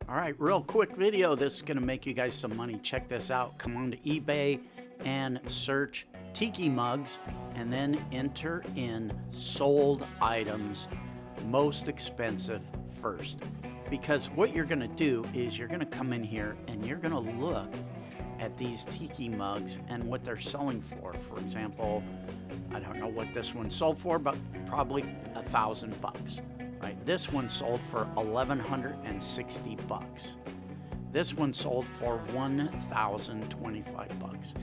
All right, real quick video. This is going to make you guys some money. Check this out. Come on to eBay and search Tiki mugs and then enter in sold items, most expensive first. Because what you're going to do is you're going to come in here and you're going to look at these Tiki mugs and what they're selling for. For example, I don't know what this one sold for, but probably $1,000. Right? This one sold for $1,160. This one sold for $1,025.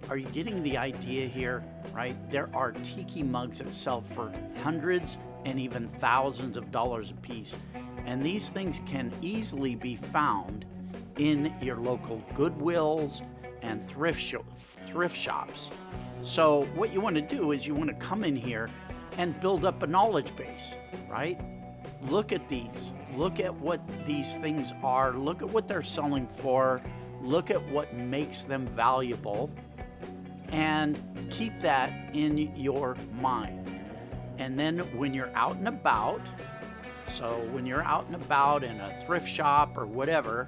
Are you getting the idea here? Right? There are Tiki mugs that sell for hundreds and even thousands of dollars a piece, and these things can easily be found in your local Goodwills and thrift shops. So what you want to do is you want to come in here and build up a knowledge base, right? Look at these. Look at what these things are. Look at what they're selling for. Look at what makes them valuable, and keep that in your mind. And then when you're out and about, so when you're out and about in a thrift shop or whatever,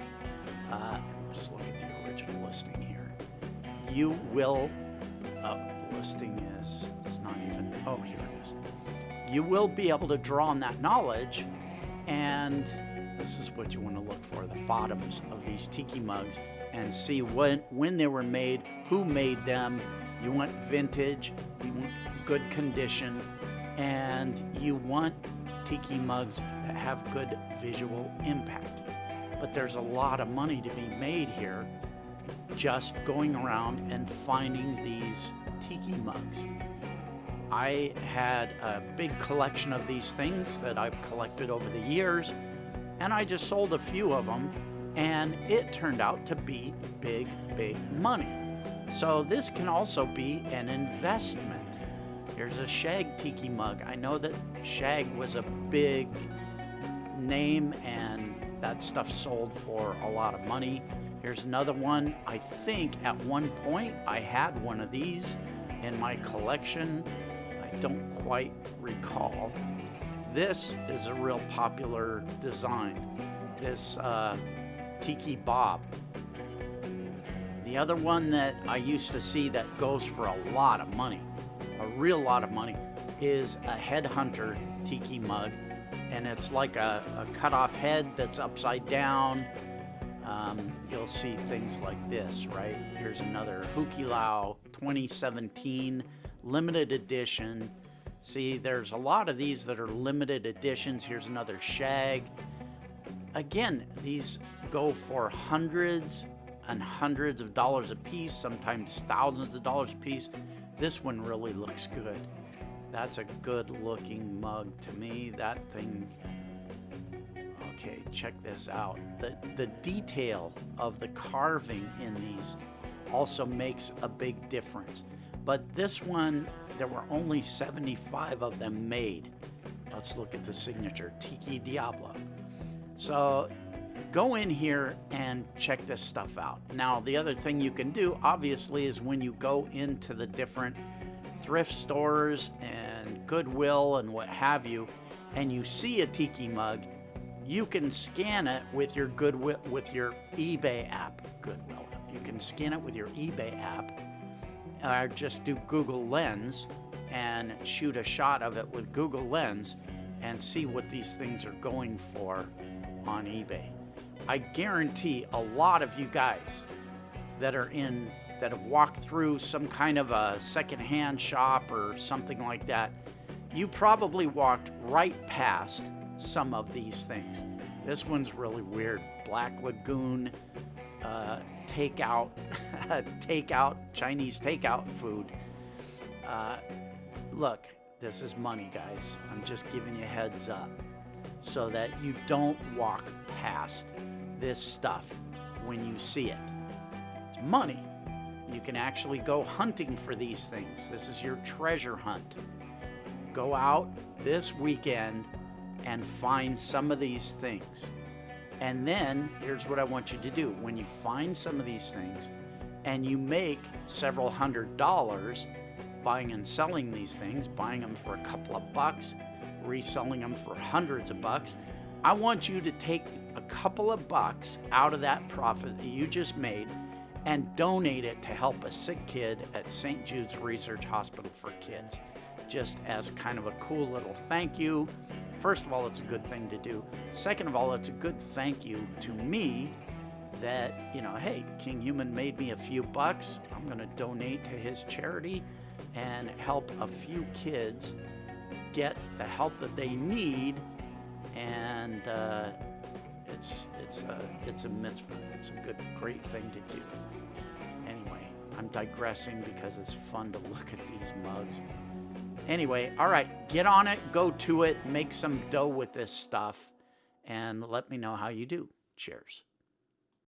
let's look at the original listing here. You will, the listing is, it's not even, oh, here it is. You will be able to draw on that knowledge, and this is what you want to look for, the bottoms of these Tiki mugs, and see when they were made, who made them. You want vintage, you want good condition, and you want Tiki mugs that have good visual impact. But there's a lot of money to be made here just going around and finding these Tiki mugs. I had a big collection of these things that I've collected over the years, and I just sold a few of them, and it turned out to be big money. So this can also be an investment. Here's a Shag Tiki mug. I know that Shag was a big name and that stuff sold for a lot of money. Here's another one. I think at one point I had one of these in my collection. I don't quite recall. This is a real popular design. This Tiki Bob. The other one that I used to see that goes for a lot of money, a real lot of money, is a Headhunter Tiki mug, and it's like a cut-off head that's upside down. You'll see things like this, right? Here's another Hukilau 2017 limited edition. See, there's a lot of these that are limited editions. Here's another Shag. Again, these go for hundreds and hundreds of dollars a piece, sometimes thousands of dollars a piece. This one really looks good. That's a good looking mug to me. That thing, okay, check this out. The detail of the carving in these also makes a big difference. But this one, there were only 75 of them made. Let's look at the signature, Tiki Diablo. So go in here and check this stuff out. Now, the other thing you can do, obviously, is when you go into the different thrift stores and Goodwill and what have you, and you see a Tiki mug, you can scan it with your Goodwill, with your eBay app. Goodwill. You can scan it with your eBay app, or just do Google Lens and shoot a shot of it with Google Lens and see what these things are going for on eBay. I guarantee a lot of you guys that have walked through some kind of a secondhand shop or something like that, you probably walked right past some of these things. This one's really weird. Black Lagoon takeout, Chinese takeout food. Look, this is money, guys. I'm just giving you a heads up so that you don't walk past this stuff when you see it. It's money. You can actually go hunting for these things. This is your treasure hunt. Go out this weekend and find some of these things. And then here's what I want you to do. When you find some of these things and you make several $100s buying and selling these things, buying them for a couple of bucks, reselling them for hundreds of bucks, I want you to take a couple of bucks out of that profit that you just made and donate it to help a sick kid at St. Jude's Research Hospital for Kids, just as kind of a cool little thank you. First of all, it's a good thing to do. Second of all, it's a good thank you to me that, hey, Kinghuman made me a few bucks. I'm going to donate to his charity and help a few kids get the help that they need. And it's a mitzvah. It's a great thing to do. Anyway, I'm digressing because it's fun to look at these mugs. Anyway, all right, get on it, go to it, make some dough with this stuff, and let me know how you do. Cheers.